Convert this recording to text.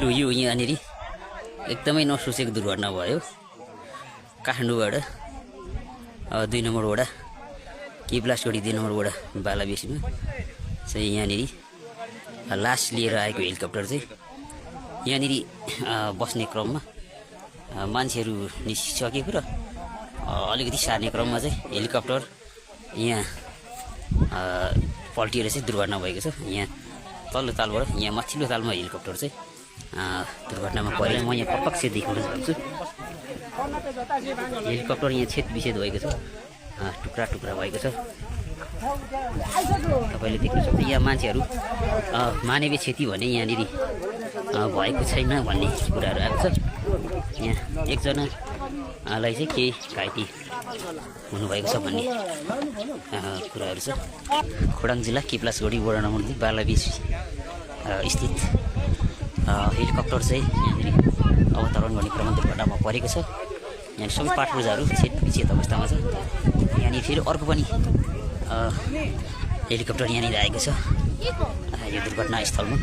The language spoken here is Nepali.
लु यो यहाँनिर एकदमै नसोचेको दुर्घटना भयो। काठमाडौँबाट 2 नम्बर वडा किप्लासगढी 2 नम्बर वडा बालाबेसीमा चाहिँ यहाँनिर लास लिएर आएको हेलिकप्टर चाहिँ यहाँनिर बस्ने क्रममा मान्छेहरू निस्किसकेको र अलिकति सार्ने क्रममा चाहिँ हेलिकप्टर यहाँ पल्टिएर चाहिँ दुर्घटना भएको छ। यहाँ तल्लो तालबाट यहाँ माथिल्लो तालमा हेलिकप्टर चाहिँ दुर्घटनामा परेर म यहाँ प्रत्यक्ष देख्न सक्छु। हेलिकप्टर यहाँ छेदविच्छेद भएको छ, टुक्रा टुक्रा भएको छ। तपाईँले देख्न सक्छ यहाँ मान्छेहरू मानवीय क्षति भने यहाँनिर भएको छैन भन्ने कुराहरू आएको छ। यहाँ एकजनालाई चाहिँ केही घाइते हुनुभएको छ भन्ने कुराहरू छ। खोटाङ जिल्ला किप्लासगढी वडा नम्बर 2 बालाबेसी स्थित हेलिकप्टर चाहिँ यहाँनिर अवतरण गर्ने क्रममा दुर्घटनामा परेको छ। यहाँ सबै पाटपुर्जाहरू छेदविच्छेद अवस्थामा छ। यहाँनिर फेरि अर्को पनि हेलिकप्टर यहाँनिर आएको छ यो दुर्घटना स्थलमा।